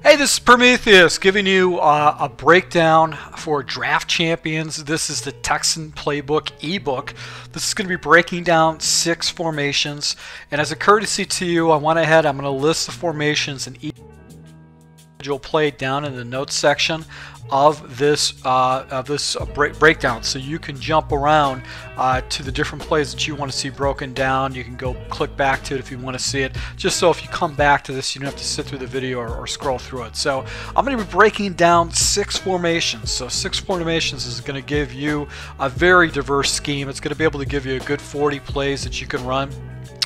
Hey, this is Prometheus giving you a breakdown for Draft Champions. This is the Texan Playbook ebook. This is going to be breaking down 6 formations. And as a courtesy to you, I'm going to list the formations in each individual play down in the notes section of this breakdown, so you can jump around to the different plays that you want to see broken down. You can go click back to it if you want to see it, just so if you come back to this you don't have to sit through the video or scroll through it. So I'm going to be breaking down 6 formations. So 6 formations is going to give you a very diverse scheme. It's going to be able to give you a good 40 plays that you can run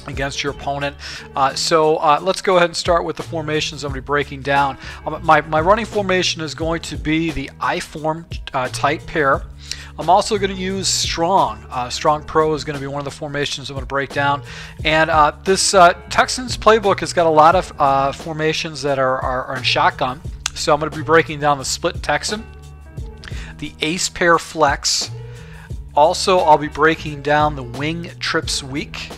against your opponent. Let's go ahead and start with the formations I'm going to be breaking down. My running formation is going to be the I-form tight pair. I'm also going to use strong. Strong pro is going to be one of the formations I'm going to break down. And this Texans playbook has got a lot of formations that are in shotgun. So I'm going to be breaking down the split Texan, the ace pair flex. Also, I'll be breaking down the wing trips weak.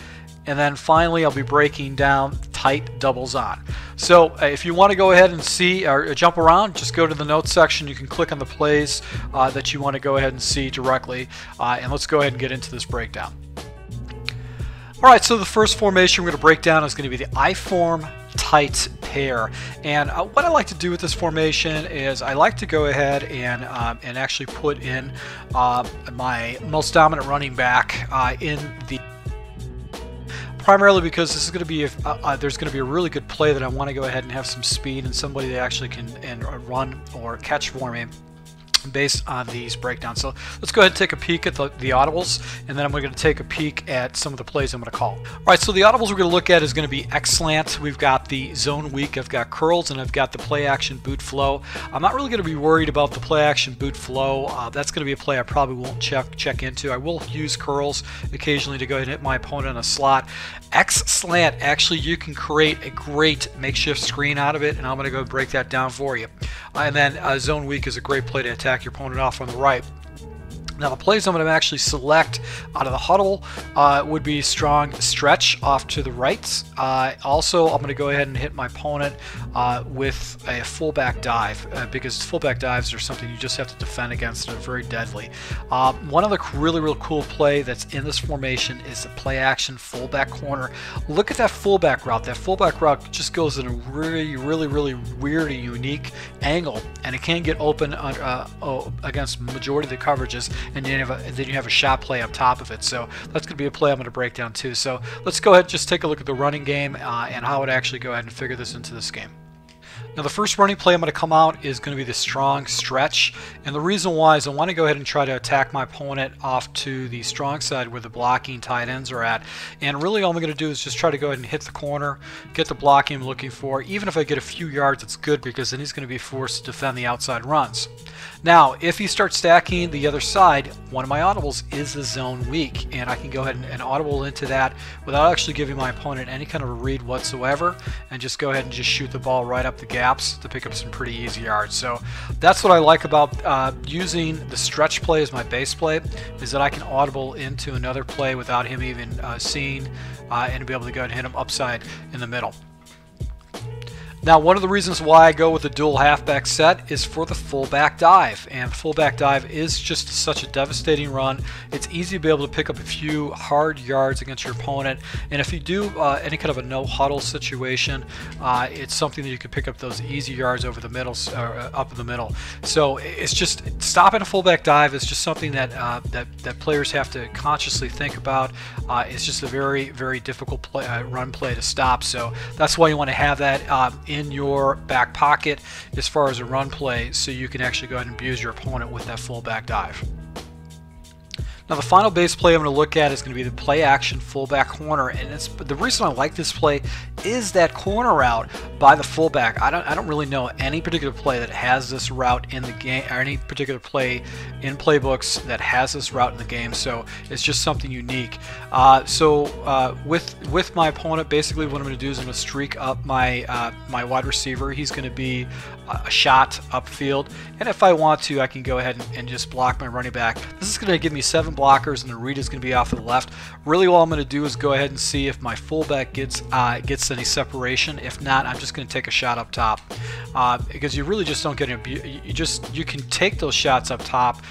And then finally, I'll be breaking down tight doubles on. So if you want to go ahead and see or jump around, just go to the notes section. You can click on the plays that you want to go ahead and see directly. And let's go ahead and get into this breakdown. All right, so the first formation we're going to break down is going to be the I-form tight pair. And what I like to do with this formation is I like to go ahead and actually put in my most dominant running back in the primarily because this is going to be there's going to be a really good play that I want to go ahead and have some speed and somebody that actually can run or catch for me based on these breakdowns. So let's go ahead and take a peek at the audibles, and then I'm going to take a peek at some of the plays I'm going to call. All right, so the audibles we're going to look at is going to be SLANT. We've got the zone weak, I've got curls, and I've got the play action boot flow. I'm not really going to be worried about the play action boot flow. That's going to be a play I probably won't check into. I will use curls occasionally to go ahead and hit my opponent in a slot. SLANT, actually you can create a great makeshift screen out of it, and I'm going to go break that down for you. And then zone weak is a great play to attack your opponent off on the right. Now the plays I'm going to actually select out of the huddle would be strong stretch off to the right. Also, I'm going to go ahead and hit my opponent with a fullback dive because fullback dives are something you just have to defend against and are very deadly. One other really cool play that's in this formation is the play action fullback corner. Look at that fullback route. That fullback route just goes in a really weird and unique angle, and it can get open against majority of the coverages. And then you have a shot play up top of it. So that's going to be a play I'm going to break down too. So let's go ahead and just take a look at the running game and how it actually go ahead and figure this into this game. Now the first running play I'm going to come out is going to be the strong stretch, and the reason why is I want to go ahead and try to attack my opponent off to the strong side where the blocking tight ends are at, and really all I'm going to do is just try to go ahead and hit the corner, get the blocking I'm looking for. Even if I get a few yards, it's good because then he's going to be forced to defend the outside runs. Now if he starts stacking the other side, one of my audibles is the zone weak, and I can go ahead and audible into that without actually giving my opponent any kind of a read whatsoever, and just go ahead and just shoot the ball right up the gaps to pick up some pretty easy yards. So that's what I like about using the stretch play as my base play, is that I can audible into another play without him even seeing and be able to go and hit him upside in the middle. Now, one of the reasons why I go with the dual halfback set is for the fullback dive, and fullback dive is just such a devastating run. It's easy to be able to pick up a few hard yards against your opponent, and if you do any kind of a no huddle situation, it's something that you can pick up those easy yards over the middle, up in the middle. So it's just stopping a fullback dive is just something that that players have to consciously think about. It's just a very difficult run play to stop. So that's why you want to have that in your back pocket as far as a run play, so you can actually go ahead and abuse your opponent with that fullback dive. Now the final base play I'm going to look at is going to be the play action fullback corner, and the reason I like this play is that corner route by the fullback. I don't really know any particular play that has this route in the game, or any particular play in playbooks that has this route in the game, so it's just something unique. With my opponent, basically what I'm going to do is I'm going to streak up my my wide receiver. He's going to be a shot upfield, and if I want to, I can go ahead and just block my running back. This is going to give me 7 blockers, and the read is going to be off to the left. Really, all I'm going to do is go ahead and see if my fullback gets any separation. If not, I'm just going to take a shot up top. because you really just don't get you can take those shots up top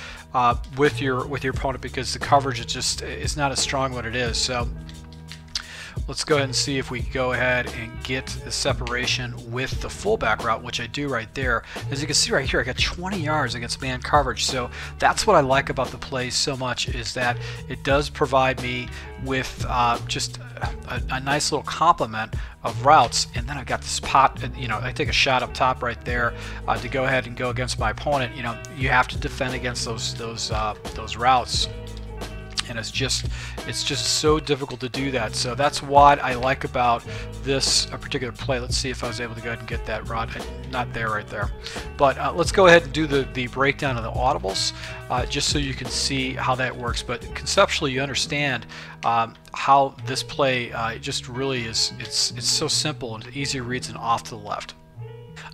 with your opponent, because the coverage is not as strong what it is. So let's go ahead and see if we can go ahead and get the separation with the fullback route, which I do right there. As you can see right here, I got 20 yards against man coverage. So that's what I like about the play so much, is that it does provide me with just a nice little complement of routes. And then I've got this pot, you know, I take a shot up top right there to go ahead and go against my opponent. You know, you have to defend against those routes. And it's just so difficult to do that. So that's what I like about this particular play. Let's see if I was able to go ahead and get that route. Not there, right there. But let's go ahead and do the breakdown of the audibles, just so you can see how that works. But conceptually, you understand how this play just really is. It's so simple and easy reads and off to the left.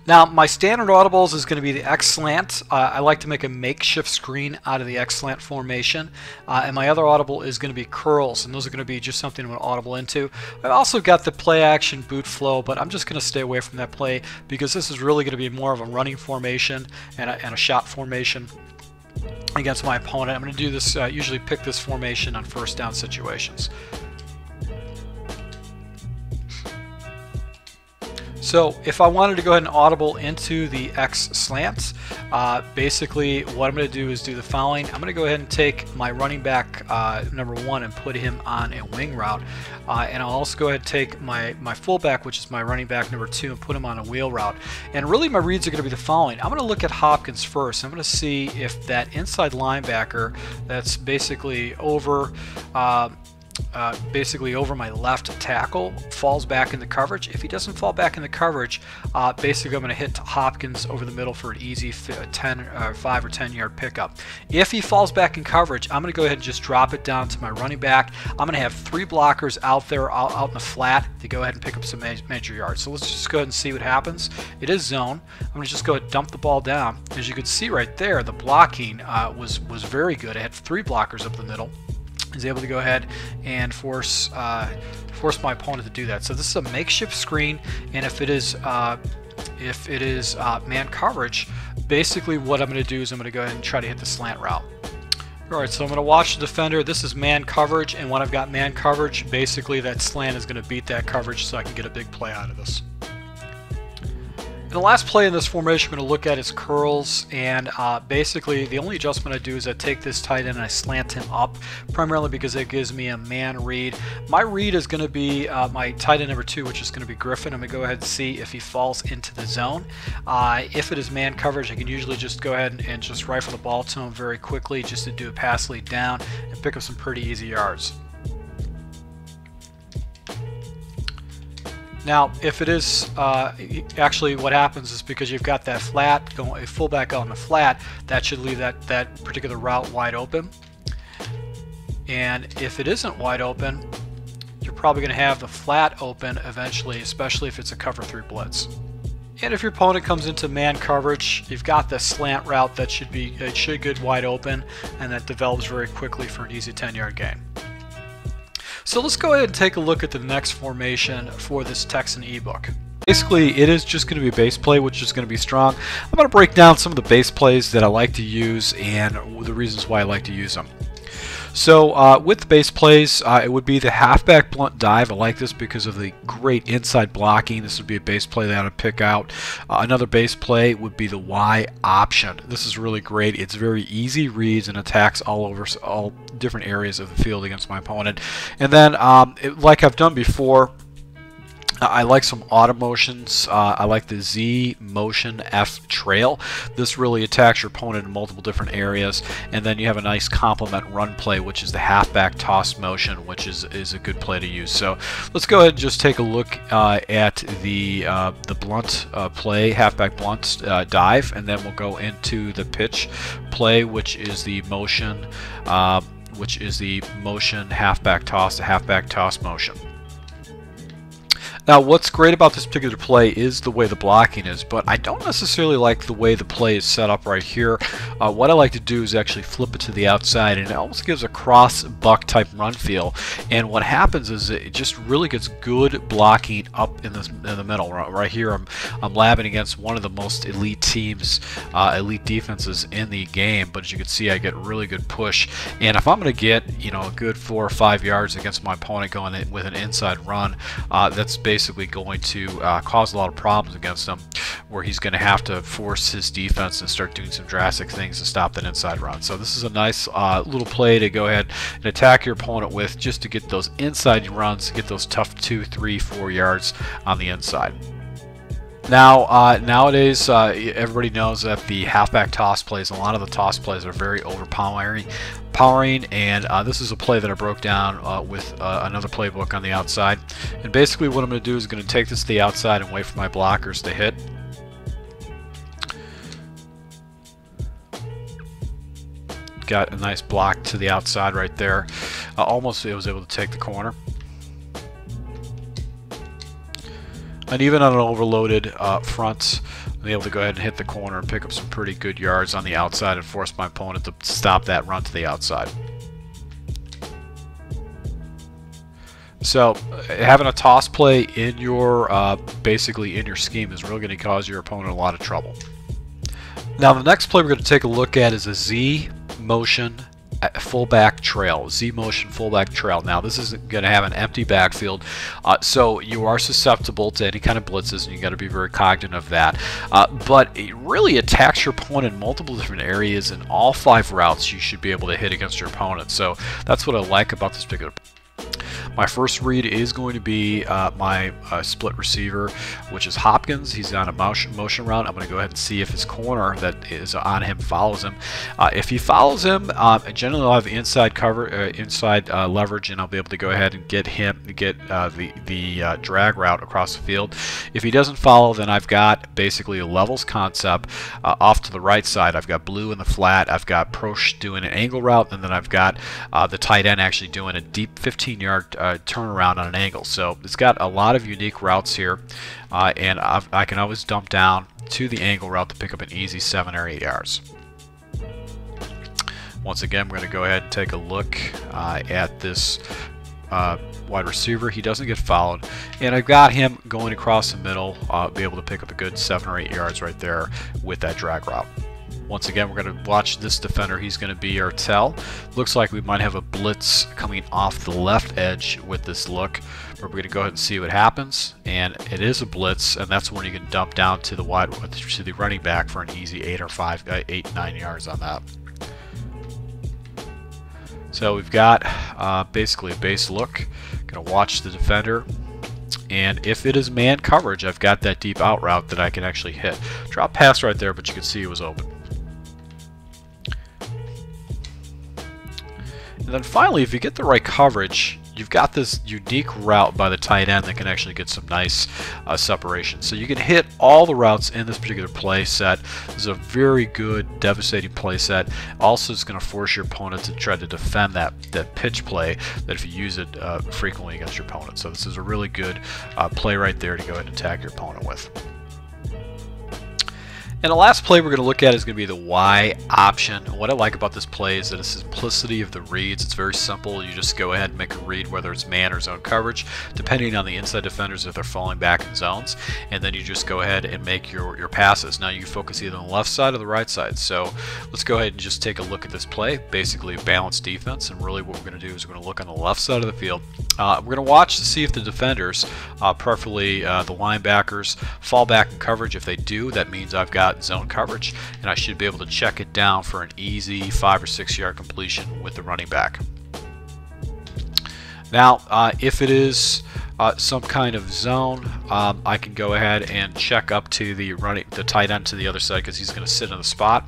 Now, my standard audibles is going to be the X-SLANT. I like to make a makeshift screen out of the X-SLANT formation. And my other audible is going to be curls, and those are going to be just something I'm going to audible into. I've also got the play action boot flow, but I'm just going to stay away from that play, because this is really going to be more of a running formation and a shot formation against my opponent. I'm going to do this, usually pick this formation on first down situations. So if I wanted to go ahead and audible into the X-SLANT, basically what I'm going to do is do the following. I'm going to go ahead and take my running back number 1 and put him on a wing route. And I'll also go ahead and take my fullback, which is my running back number 2, and put him on a wheel route. And really my reads are going to be the following. I'm going to look at Hopkins first. I'm going to see if that inside linebacker that's basically over my left tackle falls back in the coverage. If he doesn't fall back in the coverage, basically I'm going to hit Hopkins over the middle for an easy 5 or 10 yard pickup. If he falls back in coverage, I'm going to go ahead and just drop it down to my running back. I'm going to have 3 blockers out there out in the flat to go ahead and pick up some major yards. So let's just go ahead and see what happens. It is zone. I'm going to just go ahead and dump the ball down. As you can see right there, the blocking was very good. I had 3 blockers up the middle. Is able to go ahead and force my opponent to do that. So this is a makeshift screen, and if it is man coverage, basically what I'm going to do is I'm going to go ahead and try to hit the slant route. Alright, so I'm going to watch the defender. This is man coverage, and when I've got man coverage, basically that slant is going to beat that coverage, so I can get a big play out of this. And the last play in this formation I'm going to look at is curls, and basically the only adjustment I do is I take this tight end and I slant him up, primarily because it gives me a man read. My read is going to be my tight end number 2, which is going to be Griffin. I'm going to go ahead and see if he falls into the zone. If it is man coverage, I can usually just go ahead and just rifle the ball to him very quickly, just to do a pass lead down and pick up some pretty easy yards. Now, if it is actually what happens is because you've got that flat, a fullback out on the flat, that should leave that particular route wide open. And if it isn't wide open, you're probably going to have the flat open eventually, especially if it's a cover 3 blitz. And if your opponent comes into man coverage, you've got the slant route that should get wide open, and that develops very quickly for an easy 10-yard gain. So let's go ahead and take a look at the next formation for this Texan ebook. Basically, it is just going to be a base play, which is going to be strong. I'm going to break down some of the base plays that I like to use and the reasons why I like to use them. So with the base plays, it would be the halfback blunt dive. I like this because of the great inside blocking. This would be a base play that I would pick out. Another base play would be the Y option. This is really great. It's very easy reads and attacks all different areas of the field against my opponent. And then, like I've done before, I like some auto motions. I like the Z motion F trail. This really attacks your opponent in multiple different areas. And then you have a nice complement run play, which is the halfback toss motion, which is a good play to use. So let's go ahead and just take a look at the blunt play, halfback blunt dive, and then we'll go into the pitch play, which is the motion, halfback toss, the halfback toss motion. Now, what's great about this particular play is the way the blocking is, but I don't necessarily like the way the play is set up right here. What I like to do is actually flip it to the outside, and it almost gives a cross buck type run feel. And what happens is it just really gets good blocking up in the middle. Right here, I'm labbing against one of the most elite teams, elite defenses in the game. But as you can see, I get really good push. And if I'm going to get a good 4 or 5 yards against my opponent going in with an inside run, that's basically going to cause a lot of problems against him, where he's going to have to force his defense and start doing some drastic things to stop that inside run. So this is a nice little play to go ahead and attack your opponent with, just to get those inside runs, to get those tough 2, 3, 4 yards on the inside. Now, nowadays, everybody knows that the halfback toss plays, a lot of the toss plays are very overpowering, and this is a play that I broke down with another playbook on the outside. And basically what I'm going to do is going to take this to the outside and wait for my blockers to hit. Got a nice block to the outside right there. Almost was able to take the corner. And even on an overloaded front, I'm able to go ahead and hit the corner and pick up some pretty good yards on the outside and force my opponent to stop that run to the outside. So having a toss play in your basically in your scheme is really going to cause your opponent a lot of trouble. Now the next play we're going to take a look at is a Z motion fullback trail, Z motion fullback trail. Now this is going to have an empty backfield, so you are susceptible to any kind of blitzes, and you got to be very cognizant of that. But it really attacks your opponent in multiple different areas, and all 5 routes you should be able to hit against your opponent. So that's what I like about this particular. My first read is going to be my split receiver, which is Hopkins. He's on a motion route. I'm going to go ahead and see if his corner that is on him follows him. If he follows him, generally I'll have inside cover, inside leverage, and I'll be able to go ahead and get the drag route across the field. If he doesn't follow, then I've got basically a levels concept. Off to the right side, I've got blue in the flat. I've got Prosh doing an angle route, and then I've got the tight end actually doing a deep 15-yard turnaround on an angle. So it's got a lot of unique routes here, and I can always dump down to the angle route to pick up an easy 7 or 8 yards. Once again, we're going to go ahead and take a look at this wide receiver. He doesn't get fouled, and I've got him going across the middle, be able to pick up a good 7 or 8 yards right there with that drag route. Once again, we're going to watch this defender. He's going to be our tell. Looks like we might have a blitz coming off the left edge with this look. But we're going to go ahead and see what happens. And it is a blitz, and that's when you can dump down to the running back for an easy 8 or 9 yards on that. So we've got basically a base look. Going to watch the defender. And if it is man coverage, I've got that deep out route that I can actually hit. Drop pass right there, but you can see it was open. And then finally, if you get the right coverage, you've got this unique route by the tight end that can actually get some nice separation. So you can hit all the routes in this particular play set. This is a very good, devastating play set. Also, it's going to force your opponent to try to defend that pitch play that if you use it frequently against your opponent. So this is a really good play right there to go ahead and attack your opponent with. And the last play we're going to look at is going to be the Y option. What I like about this play is that the simplicity of the reads. It's very simple. You just go ahead and make a read, whether it's man or zone coverage, depending on the inside defenders if they're falling back in zones. And then you just go ahead and make your passes. Now you can focus either on the left side or the right side. So let's go ahead and just take a look at this play. Basically a balanced defense, and really what we're going to do is we're going to look on the left side of the field. We're going to watch to see if the defenders, preferably the linebackers, fall back in coverage. If they do, that means I've got zone coverage, and I should be able to check it down for an easy 5 or 6 yard completion with the running back. Now if it is some kind of zone, I can go ahead and check up to the tight end to the other side, because he's going to sit in the spot.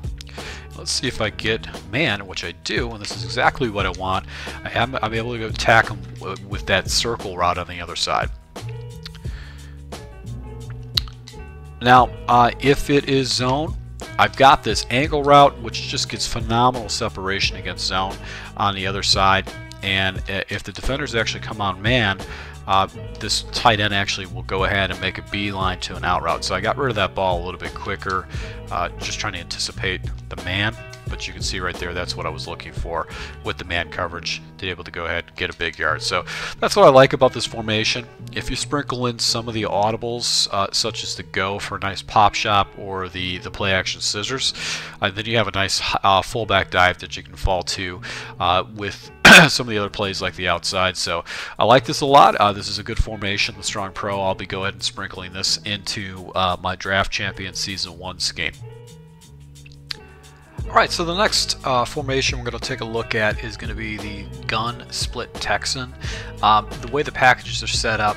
Let's see if I get man, which I do, and this is exactly what I want. I'm able to go attack him with that circle route on the other side. Now, if it is zone, I've got this angle route, which just gets phenomenal separation against zone on the other side. And if the defenders actually come on man, this tight end actually will go ahead and make a beeline to an out route. So I got rid of that ball a little bit quicker, just trying to anticipate the man. But you can see right there, that's what I was looking for with the man coverage, to be able to go ahead and get a big yard. So that's what I like about this formation. If you sprinkle in some of the audibles, such as the go for a nice pop shop or the play action scissors, then you have a nice fullback dive that you can fall to with some of the other plays like the outside. So I like this a lot. This is a good formation, the Strong Pro. I'll be go ahead and sprinkling this into my Draft Champion Season 1 scheme. Alright, so the next formation we're going to take a look at is going to be the gun split Texan. The way the packages are set up,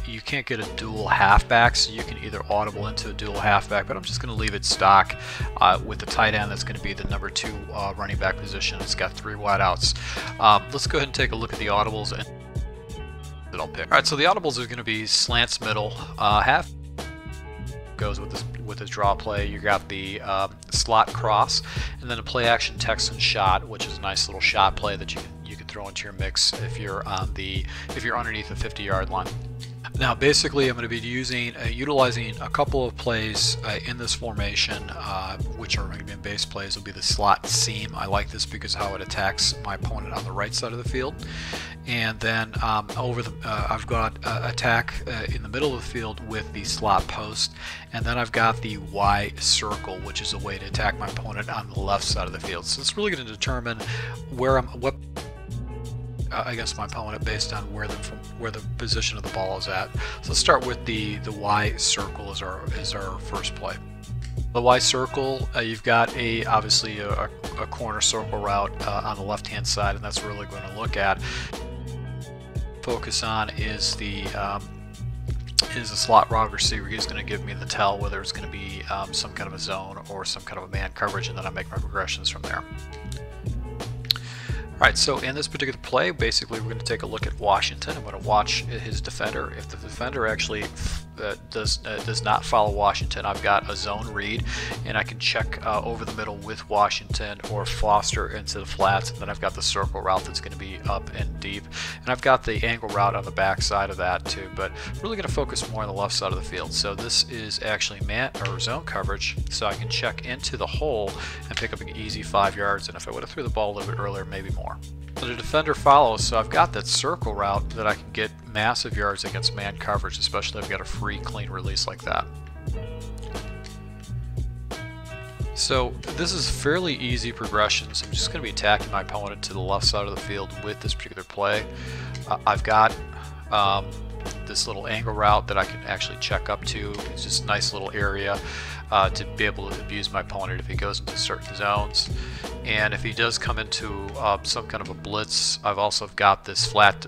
you can't get a dual halfback, so you can either audible into a dual halfback, but I'm just going to leave it stock with the tight end. That's going to be the number 2 running back position. It's got 3 wideouts. Let's go ahead and take a look at the audibles and that I'll pick. Alright, so the audibles are going to be slants middle, half goes with this draw play. You got the slot cross, and then a play action Texan shot, which is a nice little shot play that you can throw into your mix if you're underneath the 50-yard line. Now, basically, I'm going to be utilizing a couple of plays in this formation, which are going to be in base plays. Will be the slot seam. I like this because of how it attacks my opponent on the right side of the field. And then I've got attack in the middle of the field with the slot post, and then I've got the Y circle, which is a way to attack my opponent on the left side of the field. So it's really going to determine what against my opponent based on where the position of the ball is at. So let's start with the Y circle as our first play. The Y circle, you've got obviously a corner circle route on the left hand side, and that's what we're really going to look at. Focus on is the slot route receiver. He's going to give me the tell whether it's going to be some kind of a zone or some kind of a man coverage, and then I make my progressions from there. Alright, so in this particular play, basically we're going to take a look at Washington. I'm going to watch his defender. If the defender actually does not follow Washington, I've got a zone read, and I can check over the middle with Washington or Foster into the flats, and then I've got the circle route that's going to be up and deep, and I've got the angle route on the back side of that too, but really going to focus more on the left side of the field. So this is actually man or zone coverage, so I can check into the hole and pick up an easy 5 yards, and if I would have threw the ball a little bit earlier, maybe more. So the defender follows, so I've got that circle route that I can get massive yards against man coverage, especially if I've got a free, clean release like that. So this is fairly easy progressions. I'm just going to be attacking my opponent to the left side of the field with this particular play. I've got this little angle route that I can actually check up to. It's just a nice little area to be able to abuse my opponent if he goes into certain zones. And if he does come into some kind of a blitz, I've also got this flat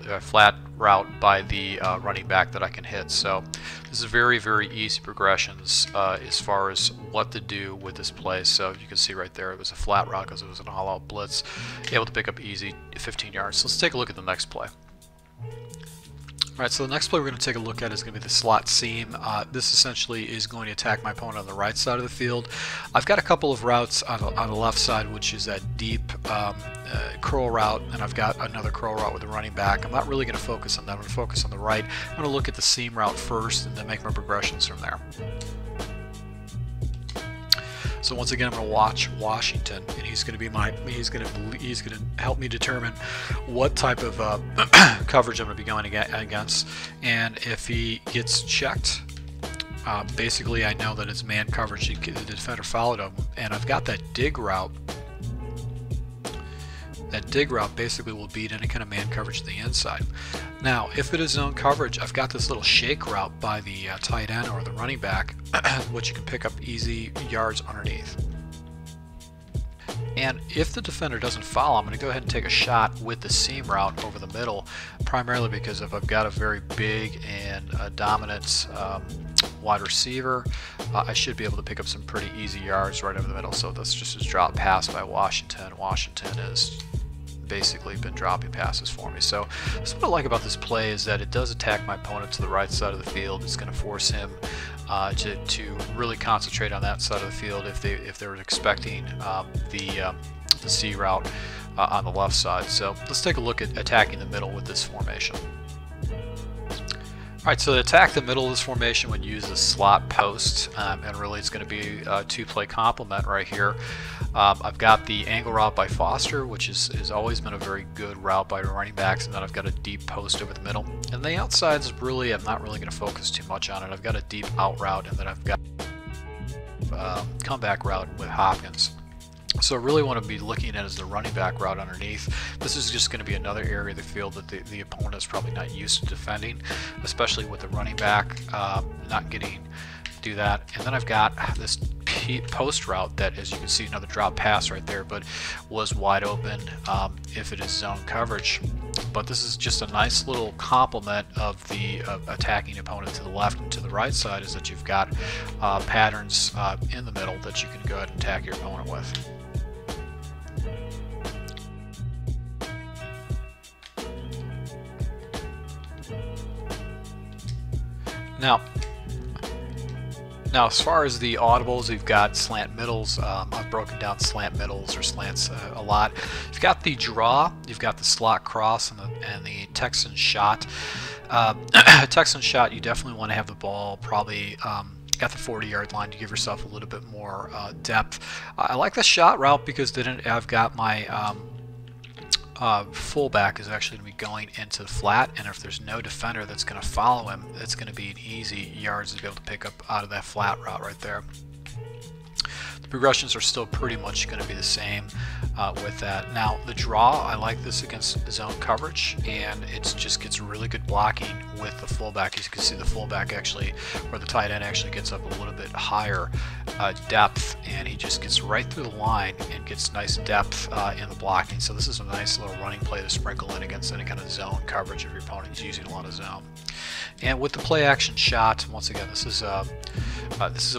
route by the running back that I can hit. So this is very, very easy progressions as far as what to do with this play. So you can see right there, it was a flat route because it was an all-out blitz, able to pick up easy 15 yards. So let's take a look at the next play. Alright, so the next play we're going to take a look at is going to be the slot seam. This essentially is going to attack my opponent on the right side of the field. I've got a couple of routes on the left side, which is that deep curl route, and I've got another curl route with the running back. I'm not really going to focus on that. I'm going to focus on the right. I'm going to look at the seam route first and then make my progressions from there. So once again, I'm going to watch Washington, and he's going to help me determine what type of coverage I'm going to be going against. And if he gets checked, basically I know that it's man coverage. The defender followed him, and I've got that dig route. That dig route basically will beat any kind of man coverage to the inside. Now, if it is zone coverage, I've got this little shake route by the tight end or the running back, which you can pick up easy yards underneath. And if the defender doesn't follow, I'm going to go ahead and take a shot with the seam route over the middle, primarily because if I've got a very big and dominant wide receiver, I should be able to pick up some pretty easy yards right over the middle. So that's just a drop pass by Washington. Washington has basically been dropping passes for me. So what I like about this play is that it does attack my opponent to the right side of the field. It's going to force him to really concentrate on that side of the field if they're expecting the C route on the left side. So let's take a look at attacking the middle with this formation. Alright, so to attack the middle of this formation, we'd use the slot post, and really it's going to be a two-play complement right here. I've got the angle route by Foster, which has always been a very good route by running backs, and then I've got a deep post over the middle. And the outsides, really, I'm not really going to focus too much on it. I've got a deep out route, and then I've got comeback route with Hopkins. So I really want to be looking at is the running back route underneath. This is just going to be another area of the field that the opponent is probably not used to defending, especially with the running back not getting to do that. And then I've got this post route that, as you can see, another drop pass right there, but was wide open if it is zone coverage. But this is just a nice little complement of the attacking opponent to the left and to the right side, is that you've got patterns in the middle that you can go ahead and attack your opponent with. Now, as far as the audibles, you've got slant middles. I've broken down slant middles or slants a lot. You've got the draw, you've got the slot cross, and the Texan shot. Texan shot, you definitely want to have the ball probably at the 40-yard line to give yourself a little bit more depth. I like the shot route because then I've got my fullback is actually going to be going into the flat, and if there's no defender that's going to follow him, it's going to be an easy yards to be able to pick up out of that flat route right there. The progressions are still pretty much going to be the same with that. Now the draw, I like this against zone coverage, and it just gets really good blocking with the fullback. As you can see, the fullback actually, or the tight end actually gets up a little bit higher depth, and he just gets right through the line and gets nice depth in the blocking. So this is a nice little running play to sprinkle in against any kind of zone coverage if your opponent is using a lot of zone. And with the play action shot, once again, this is a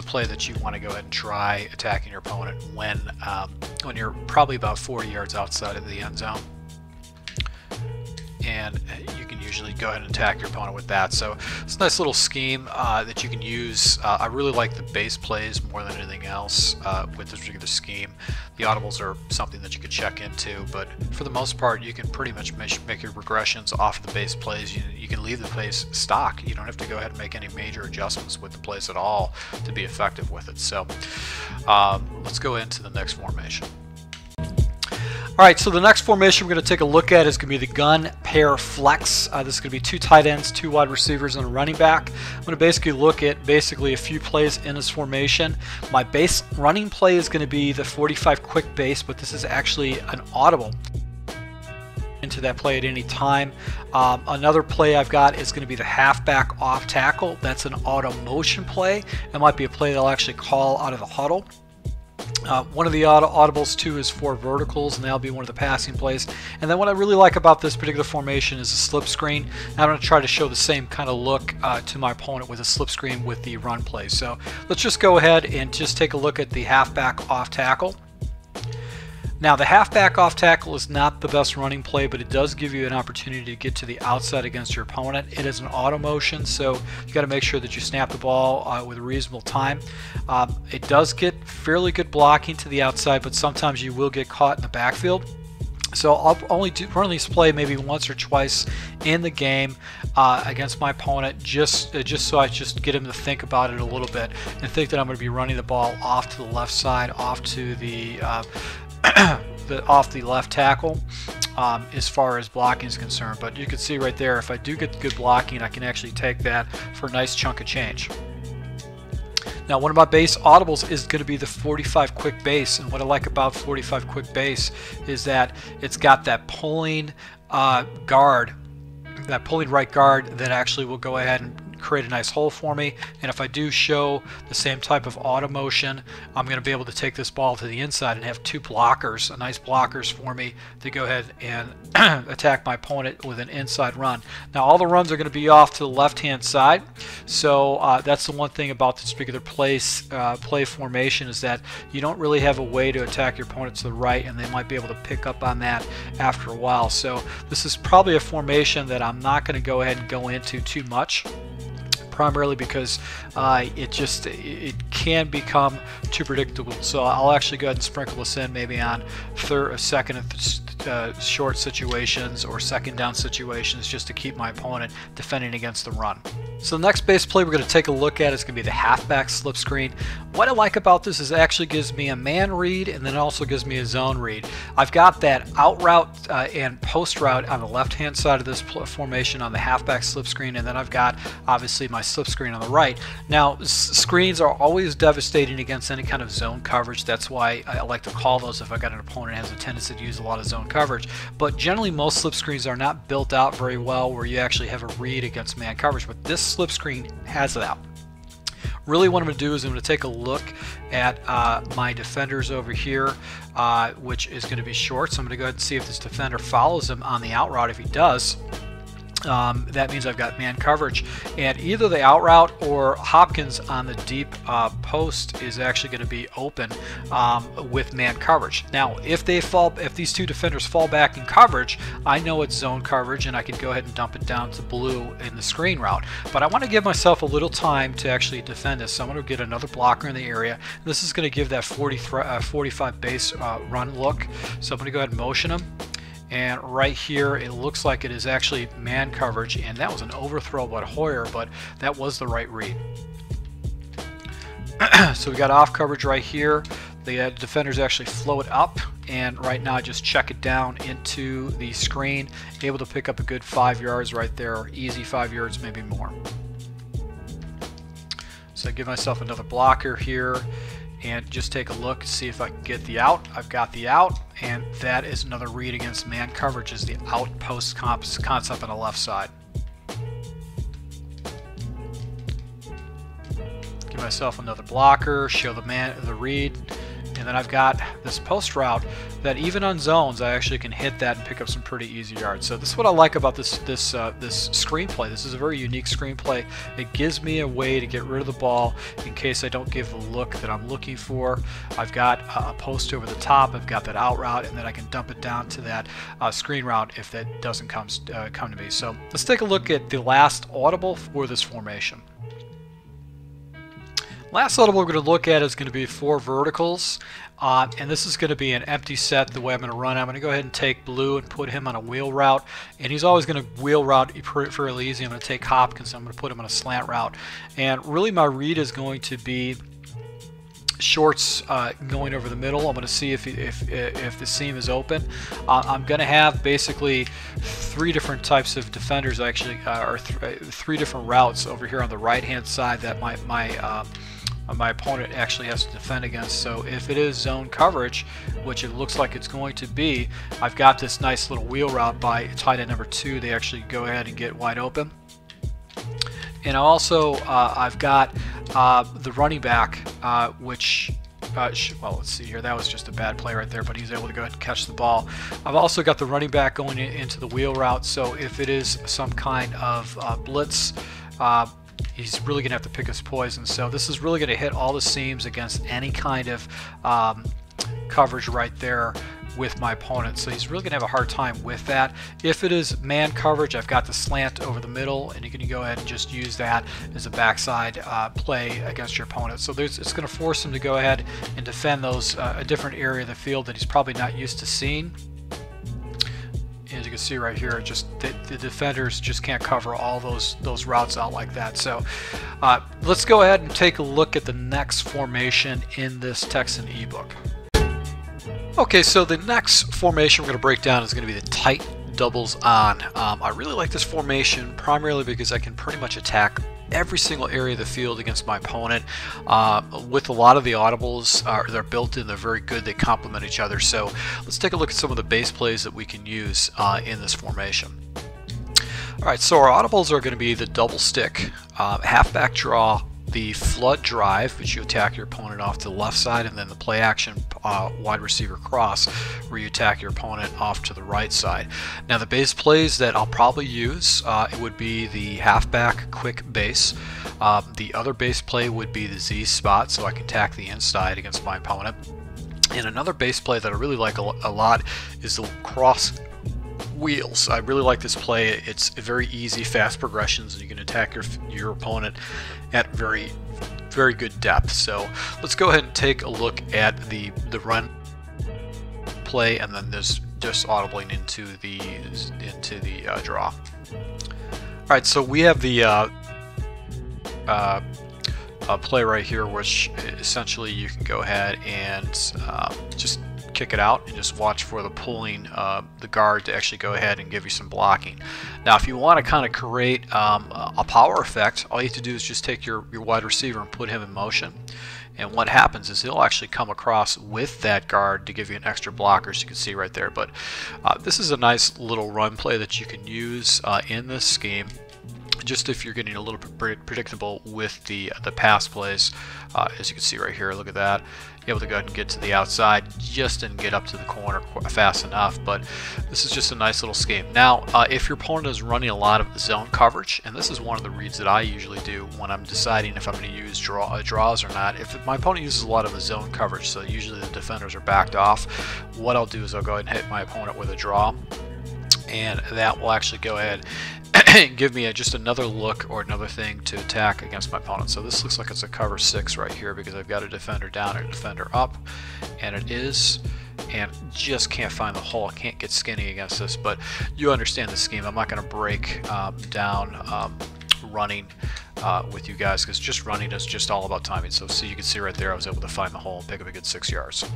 play that you want to go ahead and try attacking your opponent when you're probably about 40 yards outside of the end zone. And you can usually go ahead and attack your opponent with that. So it's a nice little scheme that you can use. I really like the base plays more than anything else with this particular scheme. The audibles are something that you can check into, but for the most part, you can pretty much make your regressions off of the base plays. You can leave the plays stock. You don't have to go ahead and make any major adjustments with the plays at all to be effective with it. So let's go into the next formation. Alright, so the next formation we're going to take a look at is going to be the gun pair flex. This is going to be two tight ends, two wide receivers, and a running back. I'm going to basically look at a few plays in this formation. My base running play is going to be the 45 quick base, but this is actually an audible into that play at any time. Another play I've got is going to be the halfback off tackle. That's an auto motion play. It might be a play that I'll actually call out of the huddle. One of the audibles too is for verticals, and that'll be one of the passing plays. And then what I really like about this particular formation is the slip screen. I'm going to try to show the same kind of look to my opponent with a slip screen with the run play. So let's just go ahead and just take a look at the halfback off tackle. Now the halfback off tackle is not the best running play, but it does give you an opportunity to get to the outside against your opponent. It is an auto motion, so you got to make sure that you snap the ball with a reasonable time. It does get fairly good blocking to the outside, but sometimes you will get caught in the backfield. So I'll only run this play maybe once or twice in the game against my opponent, just so I just get him to think about it a little bit and think that I'm going to be running the ball off to the left side, off to the off the left tackle as far as blocking is concerned. But you can see right there, if I do get good blocking, I can actually take that for a nice chunk of change. Now one of my base audibles is going to be the 45 quick base, and what I like about 45 quick base is that it's got that pulling guard, that pulling right guard that actually will go ahead and create a nice hole for me. And if I do show the same type of auto motion, I'm going to be able to take this ball to the inside and have two blockers, nice blockers for me to go ahead and attack my opponent with an inside run. Now all the runs are going to be off to the left hand side, so that's the one thing about this particular play formation, is that you don't really have a way to attack your opponent to the right, and they might be able to pick up on that after a while. So this is probably a formation that I'm not going to go ahead and go into too much, primarily because it can become too predictable. So I'll actually go ahead and sprinkle this in maybe on second and short situations or second down situations, just to keep my opponent defending against the run. So the next base play we're going to take a look at is going to be the halfback slip screen. What I like about this is it actually gives me a man read, and then it also gives me a zone read. I've got that out route and post route on the left hand side of this formation on the halfback slip screen, and then I've got obviously my slip screen on the right. Now screens are always devastating against any kind of zone coverage. That's why I like to call those if I got an opponent that has a tendency to use a lot of zone coverage. But generally most slip screens are not built out very well where you actually have a read against man coverage, but this slip screen has it out. Really what I'm going to do is I'm going to take a look at my defenders over here, which is going to be short. So I'm going to go ahead and see if this defender follows him on the out route. If he does, that means I've got man coverage, and either the out route or Hopkins on the deep post is actually going to be open with man coverage. Now if these two defenders fall back in coverage, I know it's zone coverage and I can go ahead and dump it down to blue in the screen route. But I want to give myself a little time to actually defend this, so I'm going to get another blocker in the area. This is going to give that 45 base run look, so I'm going to go ahead and motion him. And right here it looks like it is actually man coverage, and that was an overthrow by Hoyer, but that was the right read. So we got off coverage right here. The defenders actually flow it up, and right now I just check it down into the screen, able to pick up a good 5 yards right there, easy 5 yards, maybe more. So I give myself another blocker here and just take a look, see if I can get the out. I've got the out, and that is another read against man coverage, is the outpost concept on the left side. Give myself another blocker, show the read, and then I've got this post route that even on zones I actually can hit that and pick up some pretty easy yards. So this is what I like about this screenplay. This is a very unique screenplay. It gives me a way to get rid of the ball in case I don't give the look that I'm looking for. I've got a post over the top, I've got that out route, and then I can dump it down to that screen route if that doesn't come to me. So let's take a look at the last audible for this formation. Last audible we're going to look at is going to be 4 verticals, and this is going to be an empty set. The way I'm going to run, I'm going to go ahead and take blue and put him on a wheel route, and he's always going to wheel route fairly easy. I'm going to take Hopkins, I'm going to put him on a slant route, and really my read is going to be shorts going over the middle. I'm going to see if the seam is open. I'm going to have basically 3 different types of defenders actually, or 3 different routes over here on the right hand side that my opponent actually has to defend against. So if it is zone coverage, which it looks like it's going to be, I've got this nice little wheel route by tight end number 2. They actually go ahead and get wide open. And also I've got the running back, which well, let's see here, that was just a bad play right there, but he's able to go ahead and catch the ball. I've also got the running back going into the wheel route, so if it is some kind of blitz, he's really going to have to pick his poison. So this is really going to hit all the seams against any kind of coverage right there with my opponent. So he's really going to have a hard time with that. If it is man coverage, I've got the slant over the middle, and you can go ahead and just use that as a backside play against your opponent. So it's going to force him to go ahead and defend those a different area of the field that he's probably not used to seeing. As you can see right here, just the defenders just can't cover all those routes out like that. So let's go ahead and take a look at the next formation in this Texan ebook. Okay, so the next formation we're going to break down is going to be the tight doubles on. I really like this formation primarily because I can pretty much attack every single area of the field against my opponent. With a lot of the audibles, they're built in, they're very good, they complement each other. So let's take a look at some of the base plays that we can use in this formation. Alright, so our audibles are going to be the double stick, halfback draw, the flood drive, which you attack your opponent off to the left side, and then the play action wide receiver cross, where you attack your opponent off to the right side. Now the base plays that I'll probably use, it would be the halfback quick base. The other base play would be the Z spot, so I can attack the inside against my opponent. And another base play that I really like a lot is the cross wheels. I really like this play. It's very easy, fast progressions, and you can attack your opponent at very good depth. So let's go ahead and take a look at the run play, and then there's just audibling into the draw. All right, so we have the play right here, which essentially you can go ahead and just kick it out and just watch for the pulling the guard to actually go ahead and give you some blocking. Now, if you want to kind of create a power effect, all you have to do is just take your wide receiver and put him in motion. And what happens is he'll actually come across with that guard to give you an extra blocker, as you can see right there. But this is a nice little run play that you can use in this scheme, just if you're getting a little bit predictable with the pass plays. As you can see right here, look at that. You're able to go ahead and get to the outside, just didn't get up to the corner fast enough, but this is just a nice little scheme. Now, if your opponent is running a lot of zone coverage, and this is one of the reads that I usually do when I'm deciding if I'm going to use draws or not. If my opponent uses a lot of the zone coverage, so usually the defenders are backed off, what I'll do is I'll go ahead and hit my opponent with a draw, and that will actually go ahead and give me just another look or another thing to attack against my opponent. So this looks like it's a cover 6 right here because I've got a defender down and a defender up, and it is, and just can't find the hole. I can't get skinny against this, but you understand the scheme. I'm not going to break down running with you guys, because just running is just all about timing. So see, you can see right there I was able to find the hole and pick up a good 6 yards.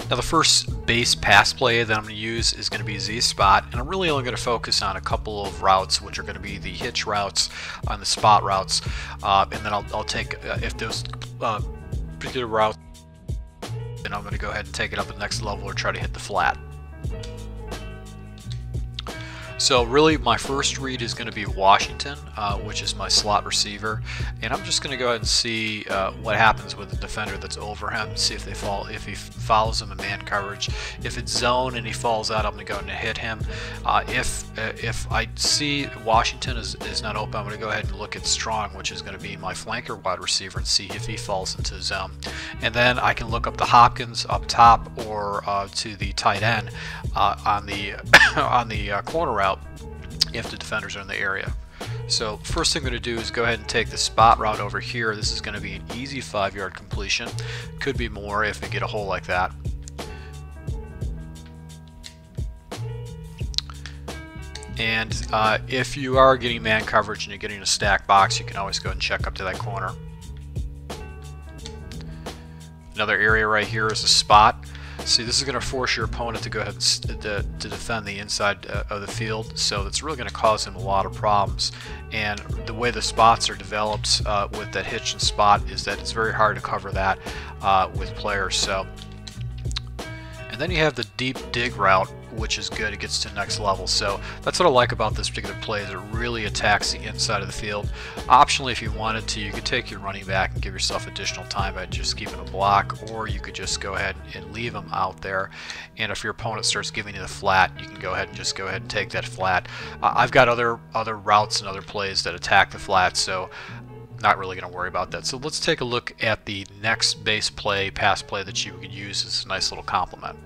Now, the first base pass play that I'm going to use is going to be Z-spot, and I'm really only going to focus on a couple of routes, which are going to be the hitch routes and the spot routes, and then I'll take, if those particular routes, then I'm going to go ahead and take it up to the next level or try to hit the flat. So really my first read is going to be Washington, which is my slot receiver, and I'm just going to go ahead and see what happens with the defender that's over him, see if he follows him in man coverage. If it's zone and he falls out, I'm going to go ahead and hit him. If I see Washington is not open, I'm going to go ahead and look at strong, which is going to be my flanker wide receiver, and see if he falls into zone. And then I can look up the Hopkins up top or to the tight end on the on the corner route if the defenders are in the area. So first thing I'm going to do is go ahead and take the spot route over here. This is going to be an easy 5-yard completion. Could be more if we get a hole like that. And if you are getting man coverage and you're getting a stack box, you can always go and check up to that corner. Another area right here is a spot. See, this is going to force your opponent to go ahead and to defend the inside of the field, so it's really going to cause him a lot of problems. And the way the spots are developed with that hitch and spot is that it's very hard to cover that with players. So, and then you have the deep dig route, which is good. It gets to the next level. So that's what I like about this particular play, is it really attacks the inside of the field. Optionally, if you wanted to, you could take your running back and give yourself additional time by just keeping a block, or you could just go ahead and leave them out there. And if your opponent starts giving you the flat, you can go ahead and just go ahead and take that flat. I've got other routes and other plays that attack the flat, so not really going to worry about that. So let's take a look at the next base play, pass play that you could use as a nice little complement.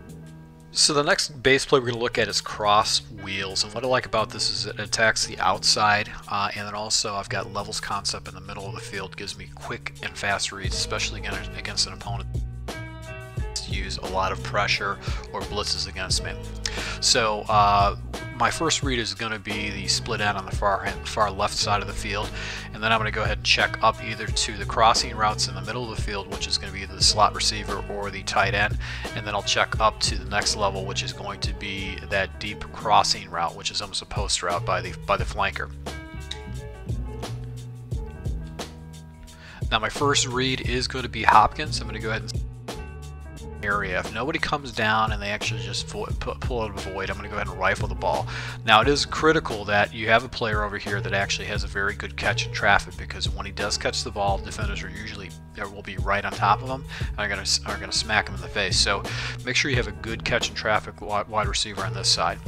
So the next base play we're going to look at is cross wheels, and what I like about this is it attacks the outside, and then also I've got levels concept in the middle of the field. Gives me quick and fast reads, especially against an opponent to use a lot of pressure or blitzes against me. So my first read is going to be the split end on the far left side of the field, and then I'm going to go ahead and check up either to the crossing routes in the middle of the field, which is going to be either the slot receiver or the tight end, and then I'll check up to the next level, which is going to be that deep crossing route, which is almost a post route by the flanker. Now my first read is going to be Hopkins. I'm going to go ahead and area. If nobody comes down and they actually just pull out of a void, I'm going to go ahead and rifle the ball. Now it is critical that you have a player over here that actually has a very good catch in traffic, because when he does catch the ball, defenders are usually will be right on top of him and are going to smack him in the face. So make sure you have a good catch in traffic wide receiver on this side.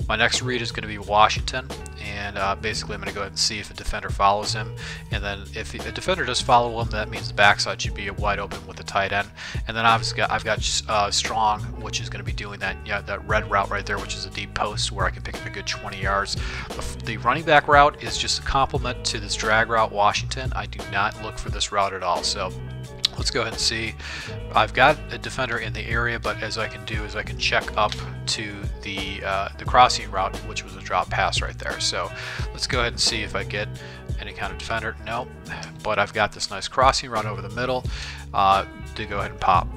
My next read is going to be Washington, and basically I'm going to go ahead and see if a defender follows him, and then if a defender does follow him, that means the backside should be wide open with the tight end. And then obviously I've got strong, which is going to be doing that that red route right there, which is a deep post where I can pick up a good 20 yards. The running back route is just a complement to this drag route Washington. I do not look for this route at all. So Let's go ahead and see. I've got a defender in the area, but as I can do is I can check up to the crossing route, which was a drop pass right there. So let's go ahead and see if I get any kind of defender. No, but I've got this nice crossing route over the middle to go ahead and pop.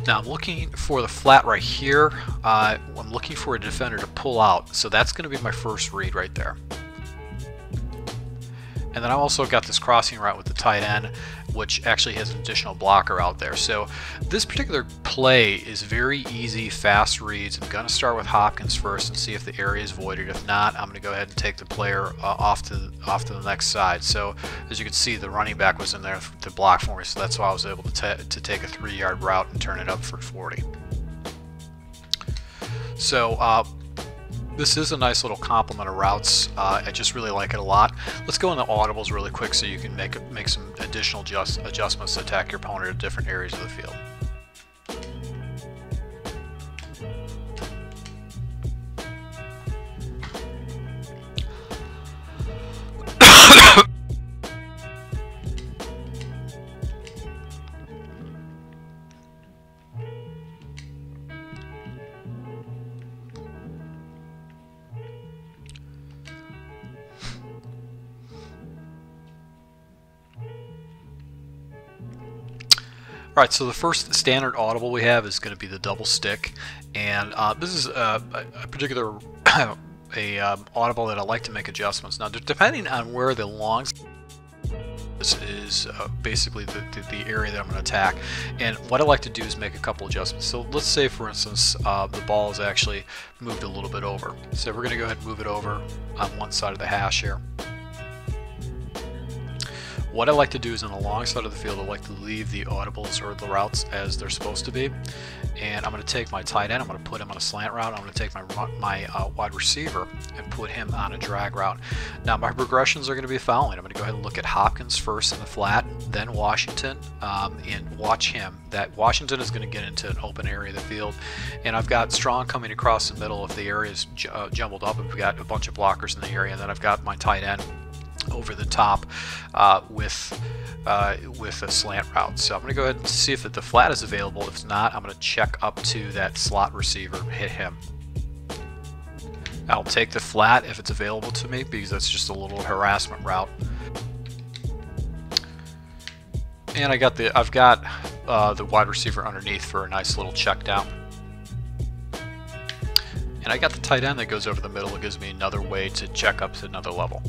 Now I'm looking for the flat right here. I'm looking for a defender to pull out, so that's going to be my first read right there. And then I also got this crossing route with the tight end, which actually has an additional blocker out there. So this particular play is very easy, fast reads. I'm going to start with Hopkins first and see if the area is voided. If not, I'm going to go ahead and take the player off to the next side. So as you can see, the running back was in there to block for me, so that's why I was able to take a 3-yard route and turn it up for 40. So this is a nice little complement of routes. I just really like it a lot. Let's go into audibles really quick so you can make some additional adjustments to attack your opponent at different areas of the field. Alright, so the first standard audible we have is going to be the double stick, and this is a particular audible that I like to make adjustments. Now, depending on where the long is basically the area that I'm going to attack, and what I like to do is make a couple adjustments. So let's say, for instance, the ball is actually moved a little bit over. So we're going to go ahead and move it over on one side of the hash here. What I like to do is on the long side of the field, I like to leave the audibles or the routes as they're supposed to be. And I'm going to take my tight end, I'm going to put him on a slant route, I'm going to take my wide receiver and put him on a drag route. Now my progressions are going to be the following. I'm going to go ahead and look at Hopkins first in the flat, then Washington, and watch him. That Washington is going to get into an open area of the field. And I've got Strong coming across the middle if the area is jumbled up. I've got a bunch of blockers in the area, and then I've got my tight end over the top with a slant route. So I'm going to go ahead and see if the flat is available. If it's not, I'm going to check up to that slot receiver and hit him. I'll take the flat if it's available to me because that's just a little harassment route. And I've got the wide receiver underneath for a nice little check down. And I got the tight end that goes over the middle. It gives me another way to check up to another level.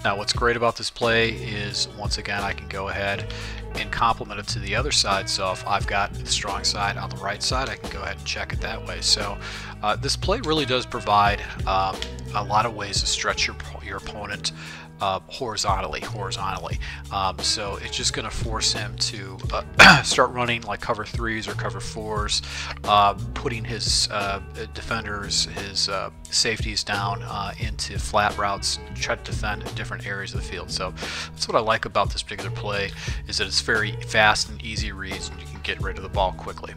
Now what's great about this play is, once again, I can go ahead and complement it to the other side. So if I've got the strong side on the right side, I can go ahead and check it that way. So this play really does provide a lot of ways to stretch your opponent horizontally. So it's just going to force him to start running like cover 3s or cover 4s, putting his defenders, his safeties down into flat routes and try to defend in different areas of the field. So that's what I like about this particular play, is that it's very fast and easy reads and you can get rid of the ball quickly.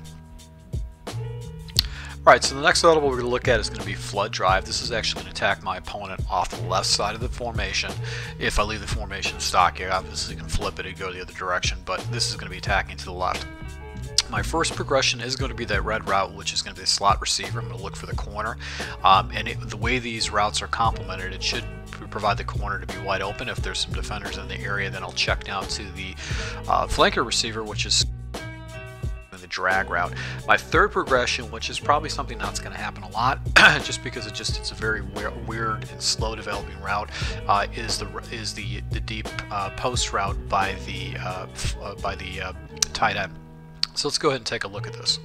Alright, so the next audible we're going to look at is going to be flood drive. This is actually going to attack my opponent off the left side of the formation. If I leave the formation stock here, obviously you can flip it and go the other direction, but this is going to be attacking to the left. My first progression is going to be that red route, which is going to be the slot receiver. I'm going to look for the corner. The way these routes are complemented, it should provide the corner to be wide open. If there's some defenders in the area, then I'll check down to the flanker receiver, which is the drag route. My third progression, which is probably something that's going to happen a lot, just because it's a very weird and slow developing route, is the deep post route by the tight end. So let's go ahead and take a look at this.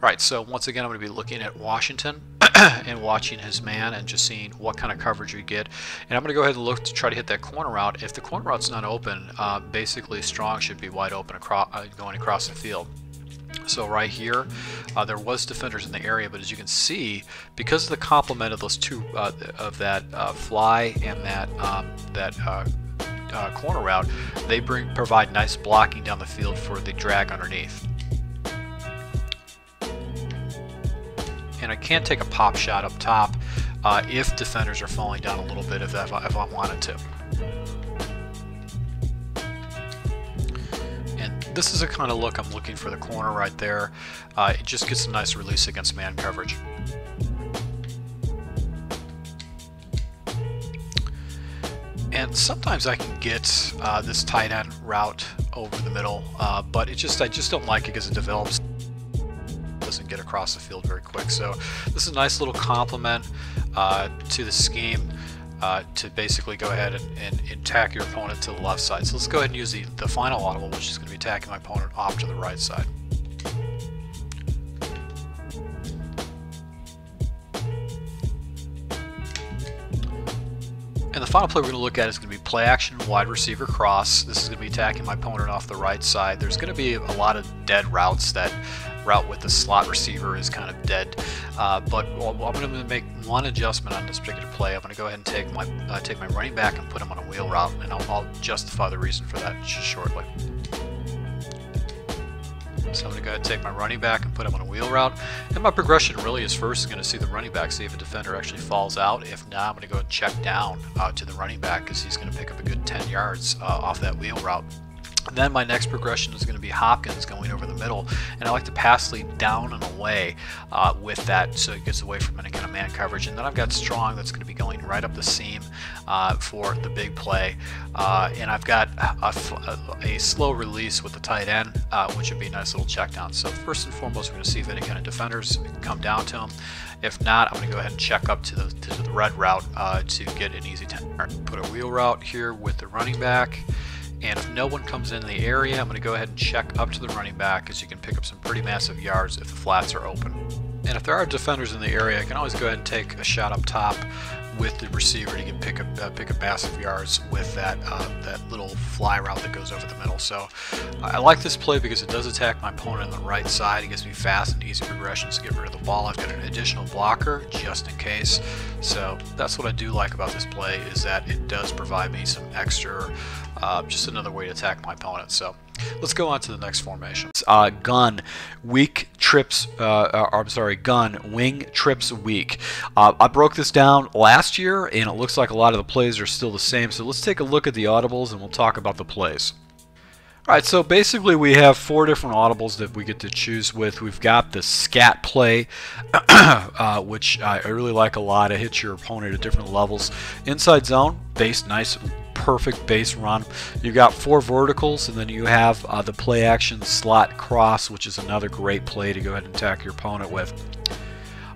Alright, so once again I'm going to be looking at Washington and watching his man and just seeing what kind of coverage we get. And I'm going to go ahead and look to try to hit that corner route. If the corner route's not open, basically Strong should be wide open going across the field. So right here, there was defenders in the area, but as you can see, because of the complement of those two, of that fly and that corner route, they provide nice blocking down the field for the drag underneath. And I can take a pop shot up top if defenders are falling down a little bit if I wanted to. This is a kind of look I'm looking for the corner right there. It just gets a nice release against man coverage. And sometimes I can get this tight end route over the middle, but I just don't like it because it doesn't get across the field very quick. So this is a nice little complement to the scheme to basically go ahead and attack your opponent to the left side. So let's go ahead and use the final audible, which is going to be attacking my opponent off to the right side. And the final play we're going to look at is going to be play action wide receiver cross. This is going to be attacking my opponent off the right side. There's going to be a lot of dead routes. That route with the slot receiver is kind of dead, but I'm going to make one adjustment on this particular play. I'm going to go ahead and take my running back and put him on a wheel route, and I'll justify the reason for that just shortly. So I'm going to go ahead and take my running back and put him on a wheel route. And my progression really is first going to see the running back, see if a defender actually falls out. If not, I'm going to go and check down to the running back because he's going to pick up a good 10 yards off that wheel route. And then my next progression is going to be Hopkins going over the middle, and I like to pass lead down and away with that, so it gets away from any kind of man coverage. And then I've got Strong that's going to be going right up the seam for the big play, and I've got a slow release with the tight end, which would be a nice little check down. So first and foremost, we're going to see if any kind of defenders come down to him. If not, I'm going to go ahead and check up to the red route to get an easy 10 yard. Put a wheel route here with the running back. And if no one comes in the area, I'm going to go ahead and check up to the running back, because you can pick up some pretty massive yards if the flats are open. And if there are defenders in the area, I can always go ahead and take a shot up top with the receiver to pick up massive yards with that little fly route that goes over the middle. So I like this play because it does attack my opponent on the right side. It gives me fast and easy progressions to get rid of the ball. I've got an additional blocker just in case. So that's what I do like about this play, is that it does provide me some extra, just another way to attack my opponent. So let's go on to the next formation. Gun, wing trips weak. I broke this down last year, and it looks like a lot of the plays are still the same. So let's take a look at the audibles, and we'll talk about the plays. Alright, so basically we have 4 different audibles that we get to choose with. We've got the SCAT play, which I really like a lot. It hits your opponent at different levels. Inside zone, base, nice, perfect base run. You've got 4 verticals, and then you have the play action slot cross, which is another great play to go ahead and attack your opponent with.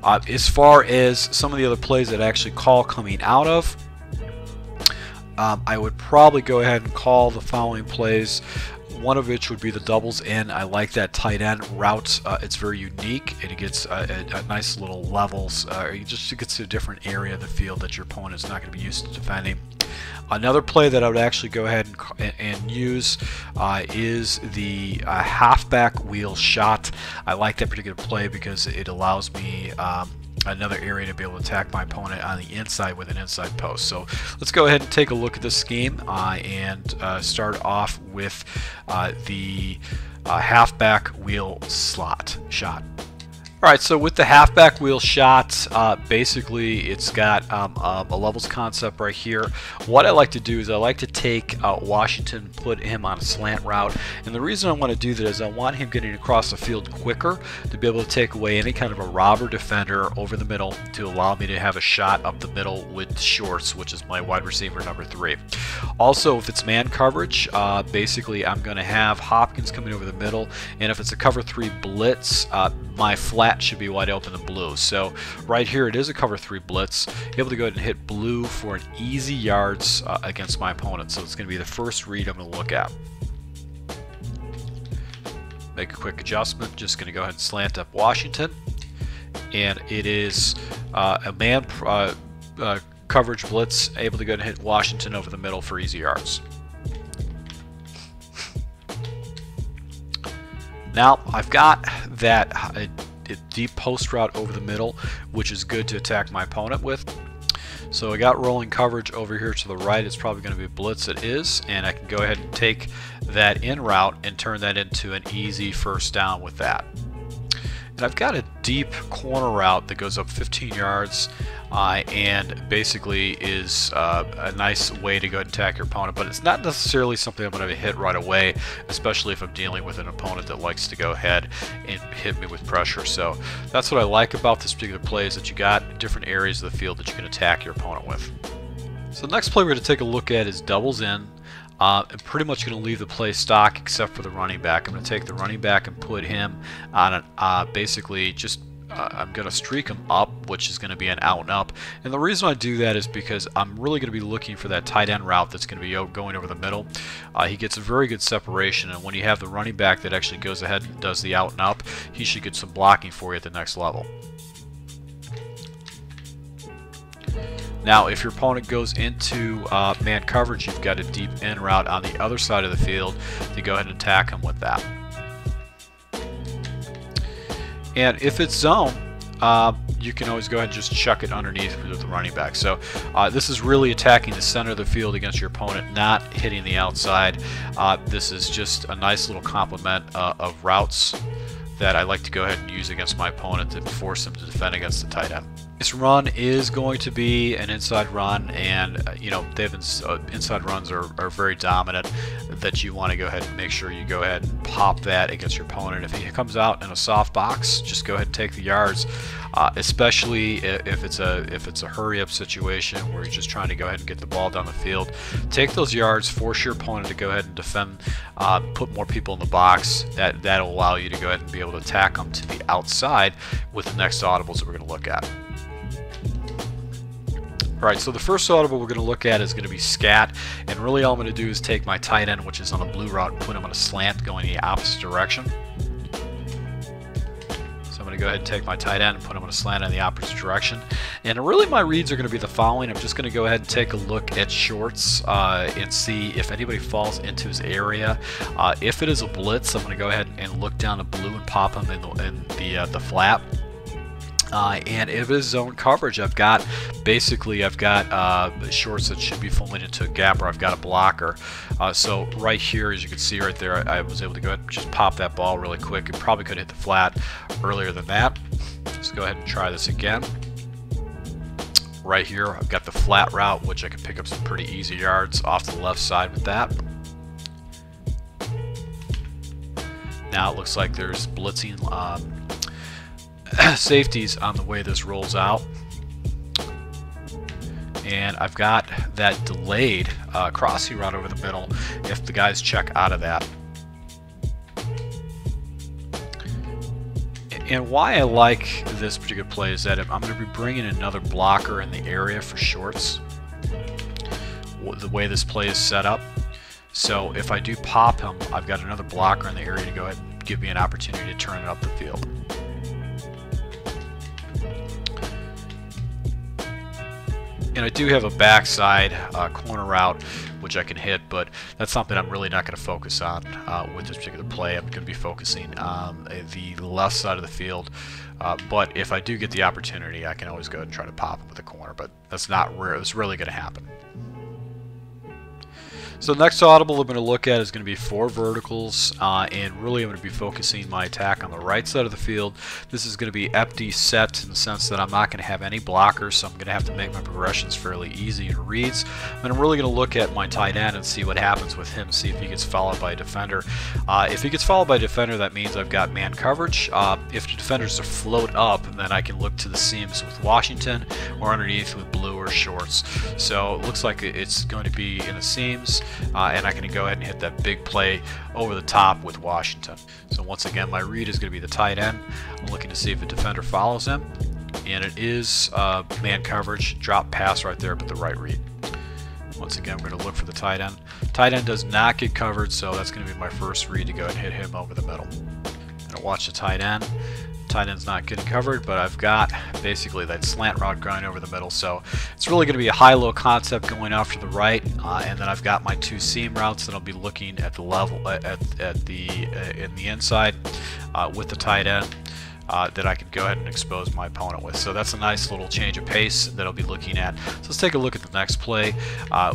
As far as some of the other plays that I actually call coming out of, I would probably go ahead and call the following plays. One of which would be the doubles in. I like that tight end route. It's very unique, and it gets a nice little levels. It gets to a different area of the field that your opponent is not going to be used to defending. Another play that I would actually go ahead and use is the halfback wheel shot. I like that particular play because it allows me another area to be able to attack my opponent on the inside with an inside post. So let's go ahead and take a look at this scheme and start off with the halfback wheel slot shot. Alright, so with the halfback wheel shot, basically it's got a levels concept right here. What I like to do is I like to take Washington, put him on a slant route, and the reason I want to do that is I want him getting across the field quicker to be able to take away any kind of a robber defender over the middle to allow me to have a shot up the middle with shorts, which is my wide receiver number 3. Also, if it's man coverage, basically I'm going to have Hopkins coming over the middle, and if it's a cover 3 blitz, my flat should be wide open in blue. So right here it is a cover 3 blitz, able to go ahead and hit blue for an easy yards against my opponent. So it's going to be the first read I'm going to look at. Make a quick adjustment, just going to go ahead and slant up Washington, and it is a man coverage blitz, able to go ahead and hit Washington over the middle for easy yards. Now I've got that deep post route over the middle, which is good to attack my opponent with. So I got rolling coverage over here to the right. It's probably going to be blitz. It is, and I can go ahead and take that in route and turn that into an easy first down with that. And I've got a deep corner route that goes up 15 yards and basically is a nice way to go ahead and attack your opponent, but it's not necessarily something I'm going to hit right away, especially if I'm dealing with an opponent that likes to go ahead and hit me with pressure. So that's what I like about this particular play, is that you got different areas of the field that you can attack your opponent with. So the next play we're going to take a look at is doubles in. I'm pretty much going to leave the play stock except for the running back. I'm going to take the running back and put him on basically just I'm going to streak him up, which is going to be an out and up. And the reason I do that is because I'm really going to be looking for that tight end route that's going to be going over the middle. He gets a very good separation, and when you have the running back that actually goes ahead and does the out and up, he should get some blocking for you at the next level. Now, if your opponent goes into man coverage, you've got a deep in route on the other side of the field to go ahead and attack him with that. And if it's zone, you can always go ahead and just chuck it underneath with the running back. So this is really attacking the center of the field against your opponent, not hitting the outside. This is just a nice little complement of routes that I like to go ahead and use against my opponent to force him to defend against the tight end. This run is going to be an inside run, and you know, inside runs are very dominant, that you want to go ahead and make sure you go ahead and pop that against your opponent. If he comes out in a soft box, just go ahead and take the yards, especially if it's a hurry up situation where you're just trying to go ahead and get the ball down the field. Take those yards, force your opponent to go ahead and defend, put more people in the box. That'll allow you to go ahead and be able to attack them to the outside with the next audibles that we're going to look at. Alright, so the first audible we're going to look at is going to be SCAT, and really all I'm going to do is take my tight end, which is on a blue route, and put him on a slant going in the opposite direction. So I'm going to go ahead and take my tight end and put him on a slant in the opposite direction. And really my reads are going to be the following. I'm just going to go ahead and take a look at shorts and see if anybody falls into his area. If it is a blitz, I'm going to go ahead and look down the blue and pop him in the flap. And if it is zone coverage, I've got shorts that should be falling into a gap where I've got a blocker. So right here, as you can see right there, I was able to go ahead and just pop that ball really quick. It probably could hit the flat earlier than that. Let's go ahead and try this again. Right here, I've got the flat route, which I can pick up some pretty easy yards off the left side with that. Now it looks like there's blitzing safeties on the way this rolls out, and I've got that delayed crossing route over the middle if the guys check out of that. And why I like this particular play is that I'm going to be bringing another blocker in the area for shorts, the way this play is set up. So if I do pop him, I've got another blocker in the area to go ahead and give me an opportunity to turn it up the field. And I do have a backside corner route which I can hit, but that's something I'm really not going to focus on with this particular play. I'm going to be focusing on the left side of the field, but if I do get the opportunity, I can always go ahead and try to pop him with a corner, but that's not rare. It's really going to happen. So the next audible I'm going to look at is going to be 4 verticals, and really I'm going to be focusing my attack on the right side of the field. This is going to be empty set in the sense that I'm not going to have any blockers, so I'm going to have to make my progressions fairly easy in reads. And I'm really going to look at my tight end and see what happens with him, see if he gets followed by a defender. If he gets followed by a defender, that means I've got man coverage. If the defenders are float up, then I can look to the seams with Washington or underneath with blue or shorts. So it looks like it's going to be in the seams. And I can go ahead and hit that big play over the top with Washington. So once again, my read is going to be the tight end. I'm looking to see if a defender follows him, and it is man coverage, drop pass right there, but the right read. Once again, we're going to look for the tight end. Tight end does not get covered, so that's going to be my first read to go ahead and hit him over the middle. I'm going to watch the tight end. Tight end's not getting covered, but I've got basically that slant route going over the middle, so it's really going to be a high-low concept going off to the right, and then I've got my 2 seam routes that I'll be looking at the level in the inside with the tight end that I can go ahead and expose my opponent with. So that's a nice little change of pace that I'll be looking at. So let's take a look at the next play,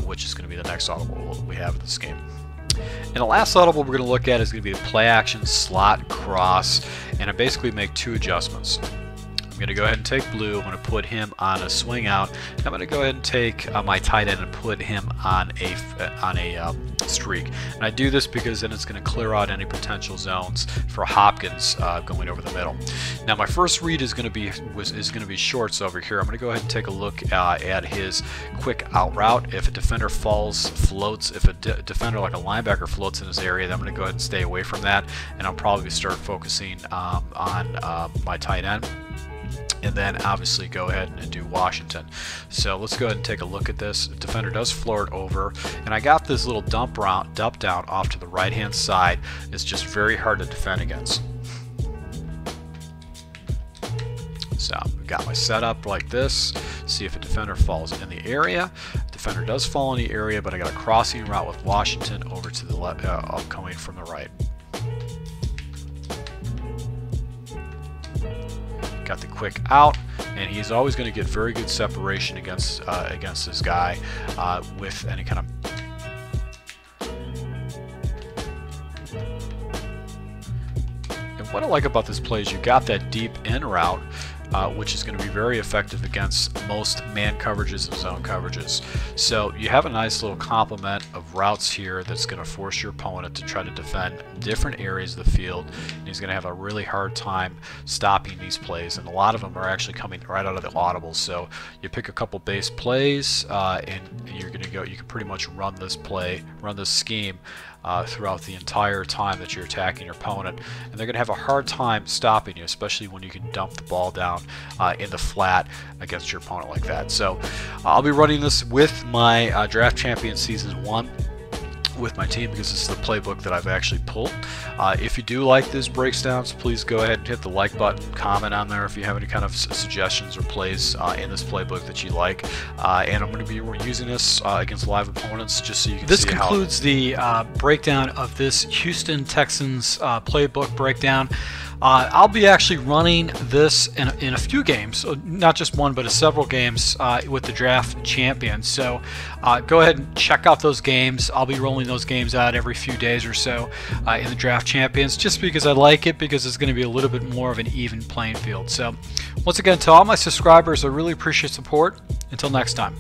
which is going to be the next audible we have in this game. And the last audible we're going to look at is going to be the play action, slot, cross, and I basically make 2 adjustments. I'm going to go ahead and take blue. I'm going to put him on a swing out. I'm going to go ahead and take my tight end and put him on a streak. And I do this because then it's going to clear out any potential zones for Hopkins going over the middle. Now my first read is going to be shorts over here. I'm going to go ahead and take a look at his quick out route. If a defender floats, if a defender like a linebacker floats in his area, then I'm going to go ahead and stay away from that, and I'll probably start focusing on my tight end. And then obviously go ahead and do Washington. So let's go ahead and take a look at this. The defender does floor it over, and I got this little dump down off to the right hand side. It's just very hard to defend against. So I've got my setup like this. See if a defender falls in the area. Defender does fall in the area, but I got a crossing route with Washington over to the left, coming from the right. Got the quick out, and he's always going to get very good separation against this guy with any kind of. And what I like about this play is you got that deep in route, which is going to be very effective against most man coverages and zone coverages. So you have a nice little complement of routes here that's going to force your opponent to try to defend different areas of the field, and he's going to have a really hard time stopping these plays, and a lot of them are actually coming right out of the audible. So you pick a couple base plays, and you're going to go. You can pretty much run this scheme throughout the entire time that you're attacking your opponent, and they're going to have a hard time stopping you, especially when you can dump the ball down in the flat against your opponent like that. So I'll be running this with my Draft Champion Season 1 with my team, because this is the playbook that I've actually pulled. If you do like this breakdowns, please go ahead and hit the like button, comment on there if you have any kind of suggestions or plays in this playbook that you like. And I'm going to be using this against live opponents, just so you can see how. This concludes the breakdown of this Houston Texans playbook breakdown. I'll be actually running this in a few games, not just one, but several games with the Draft Champion. So go ahead and check out those games. I'll be rolling those games out every few days or so in the Draft Champions, just because I like it, because it's going to be a little bit more of an even playing field. So once again, to all my subscribers, I really appreciate support. Until next time.